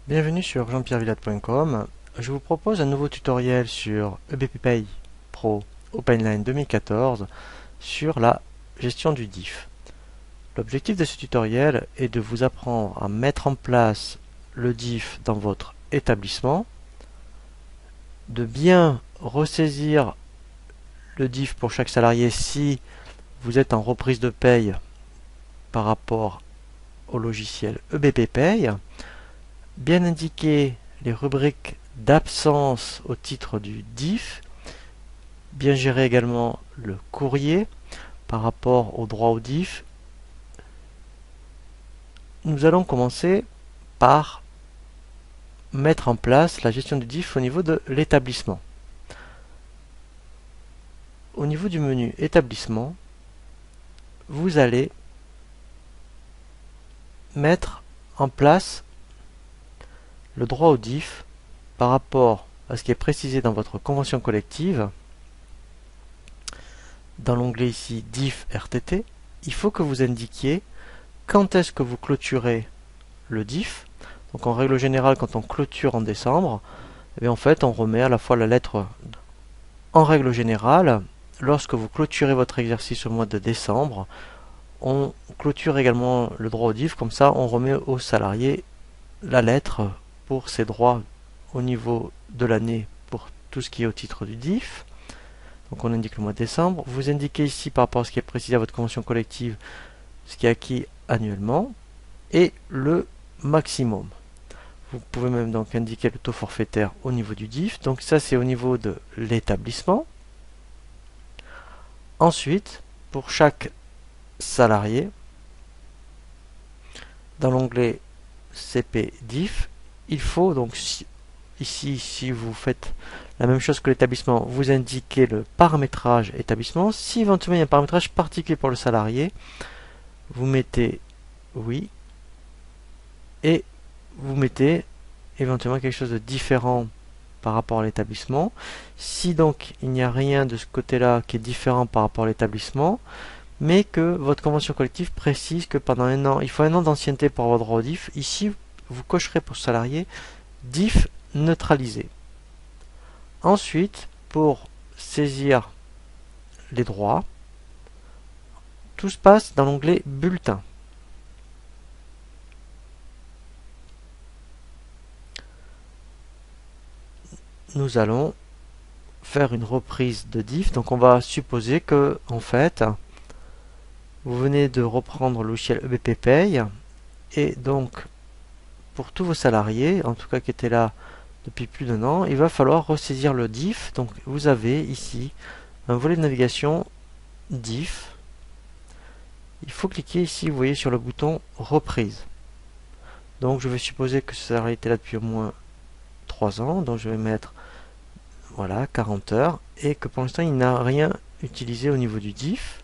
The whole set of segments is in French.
Bienvenue sur jeanpierrevillade.com. Je vous propose un nouveau tutoriel sur EBPPay Pro OpenLine 2014 sur la gestion du diff. L'objectif de ce tutoriel est de vous apprendre à mettre en place le diff dans votre établissement, de bien ressaisir le diff pour chaque salarié si vous êtes en reprise de paye par rapport au logiciel EBPPay, bien indiquer les rubriques d'absence au titre du diff, bien gérer également le courrier par rapport au droit au diff. Nous allons commencer par mettre en place la gestion du diff au niveau de l'établissement. Au niveau du menu établissement, vous allez mettre en place le droit au diff par rapport à ce qui est précisé dans votre convention collective. Dans l'onglet ici diff RTT, il faut que vous indiquiez quand est-ce que vous clôturez le diff. Donc en règle générale, quand on clôture en décembre, en fait on remet à la fois la lettre. En règle générale, lorsque vous clôturez votre exercice au mois de décembre, on clôture également le droit au diff, comme ça on remet au salarié la lettre pour ses droits au niveau de l'année pour tout ce qui est au titre du diff. Donc on indique le mois de décembre. Vous indiquez ici par rapport à ce qui est précisé à votre convention collective ce qui est acquis annuellement et le maximum. Vous pouvez même donc indiquer le taux forfaitaire au niveau du diff. Donc ça c'est au niveau de l'établissement. Ensuite, pour chaque salarié, dans l'onglet CP diff, il faut donc ici, si vous faites la même chose que l'établissement, vous indiquez le paramétrage établissement. Si éventuellement il y a un paramétrage particulier pour le salarié, vous mettez oui et vous mettez éventuellement quelque chose de différent par rapport à l'établissement. Si donc il n'y a rien de ce côté-là qui est différent par rapport à l'établissement, mais que votre convention collective précise que pendant un an, il faut un an d'ancienneté pour avoir droit au diff, ici vous cocherez pour ce salarié diff neutralisé. Ensuite, pour saisir les droits, tout se passe dans l'onglet bulletin. Nous allons faire une reprise de diff. Donc on va supposer que en fait vous venez de reprendre le logiciel EBPPay et donc pour tous vos salariés, en tout cas qui étaient là depuis plus d'un an, il va falloir ressaisir le diff. Donc vous avez ici un volet de navigation diff. Il faut cliquer ici, vous voyez, sur le bouton reprise. Donc je vais supposer que ce salarié était là depuis au moins 3 ans. Donc je vais mettre voilà 40 heures et que pour l'instant il n'a rien utilisé au niveau du diff.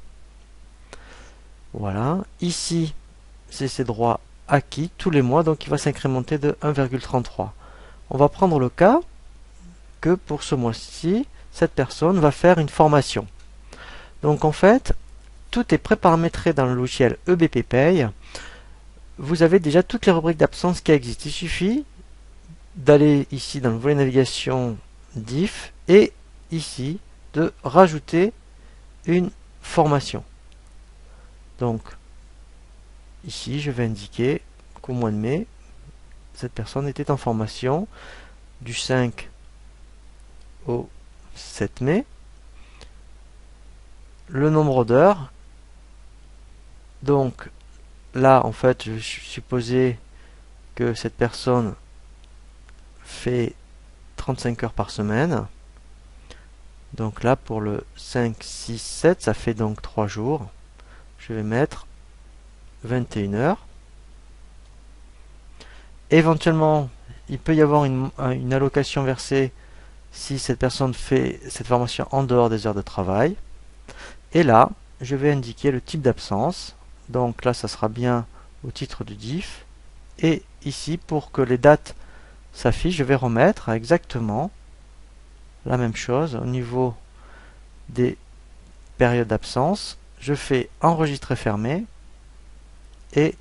Voilà, ici c'est ses droits acquis tous les mois, donc il va s'incrémenter de 1,33. On va prendre le cas que pour ce mois-ci, cette personne va faire une formation. Donc en fait, tout est préparamétré dans le logiciel EBPPay. Vous avez déjà toutes les rubriques d'absence qui existent. Il suffit d'aller ici dans le volet navigation diff et ici de rajouter une formation. Donc ici je vais indiquer qu'au mois de mai cette personne était en formation du 5 au 7 mai. Le nombre d'heures, donc là en fait je vais supposer que cette personne fait 35 heures par semaine. Donc là pour le 5, 6, 7 ça fait donc 3 jours. Je vais mettre 21 heures. Éventuellement, il peut y avoir une allocation versée si cette personne fait cette formation en dehors des heures de travail. Et là, je vais indiquer le type d'absence. Donc là, ça sera bien au titre du diff. Et ici, pour que les dates s'affichent, je vais remettre exactement la même chose au niveau des périodes d'absence. Je fais enregistrer fermé et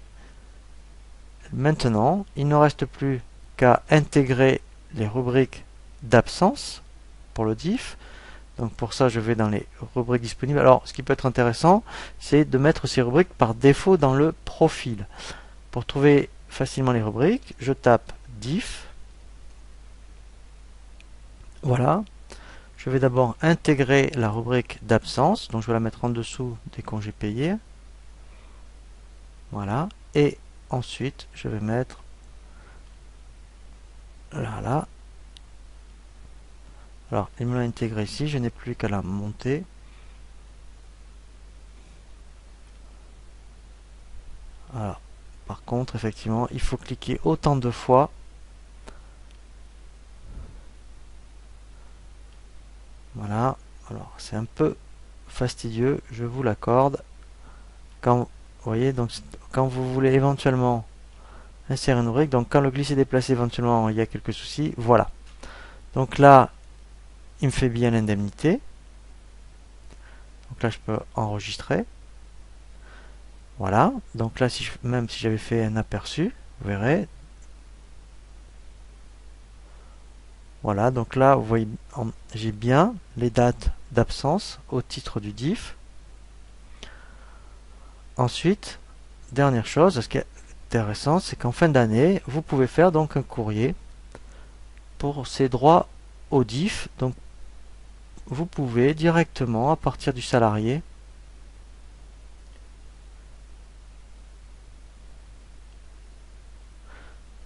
maintenant il ne reste plus qu'à intégrer les rubriques d'absence pour le diff. Donc pour ça, je vais dans les rubriques disponibles. Alors, ce qui peut être intéressant, c'est de mettre ces rubriques par défaut dans le profil. Pour trouver facilement les rubriques, je tape diff. Voilà. Je vais d'abord intégrer la rubrique d'absence. Donc je vais la mettre en dessous des congés payés. Voilà. Et ensuite, je vais mettre là. Alors, il me l'a intégré ici. Je n'ai plus qu'à la monter. Alors, par contre, effectivement, il faut cliquer autant de fois. Voilà. Alors, c'est un peu fastidieux, je vous l'accorde. Quand vous voyez, donc quand vous voulez éventuellement insérer une rubrique, donc quand le glisser déplacé éventuellement il y a quelques soucis, voilà. Donc là, il me fait bien l'indemnité. Donc là, je peux enregistrer. Voilà. Donc là, même si j'avais fait un aperçu, vous verrez. Voilà. Donc là, vous voyez, j'ai bien les dates d'absence au titre du diff. Ensuite, dernière chose, ce qui est intéressant, c'est qu'en fin d'année, vous pouvez faire donc un courrier pour ces droits au diff. Donc, vous pouvez directement, à partir du salarié,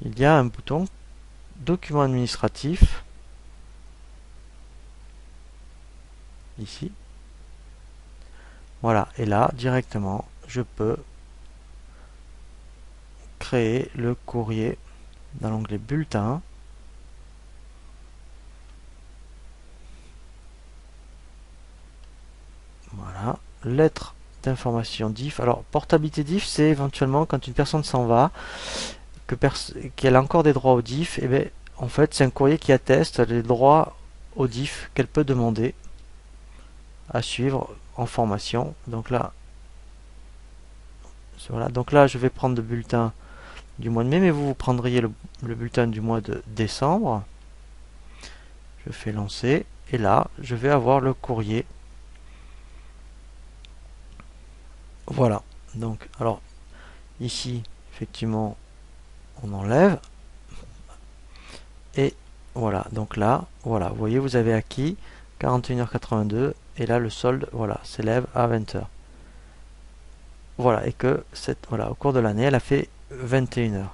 il y a un bouton document administratif ici. Voilà, et là, directement, je peux créer le courrier dans l'onglet bulletin. Voilà, lettre d'information diff. Alors, portabilité diff, c'est éventuellement quand une personne s'en va, qu'elle a encore des droits au diff, et bien, en fait, c'est un courrier qui atteste les droits au diff qu'elle peut demander à suivre en formation. Donc là, voilà. Donc là, je vais prendre le bulletin du mois de mai, mais vous prendriez le bulletin du mois de décembre. Je fais lancer, et là, je vais avoir le courrier. Voilà. Donc, alors, ici, effectivement, on enlève. Et voilà. Donc là, voilà. Vous voyez, vous avez acquis 41h82. Et là, le solde, voilà, s'élève à 20h. Voilà. Et que, voilà, au cours de l'année, elle a fait 21h.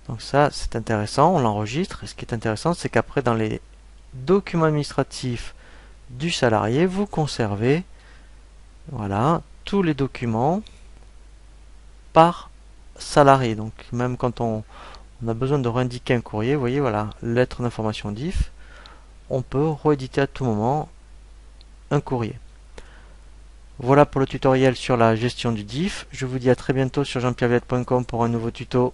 Donc ça, c'est intéressant. On l'enregistre. Et ce qui est intéressant, c'est qu'après, dans les documents administratifs du salarié, vous conservez, voilà, tous les documents par salarié. Donc même quand on a besoin de réindiquer un courrier, vous voyez, voilà, lettre d'information diff, on peut rééditer à tout moment un courrier. Voilà pour le tutoriel sur la gestion du diff. Je vous dis à très bientôt sur jeanpierrevillette.com pour un nouveau tuto.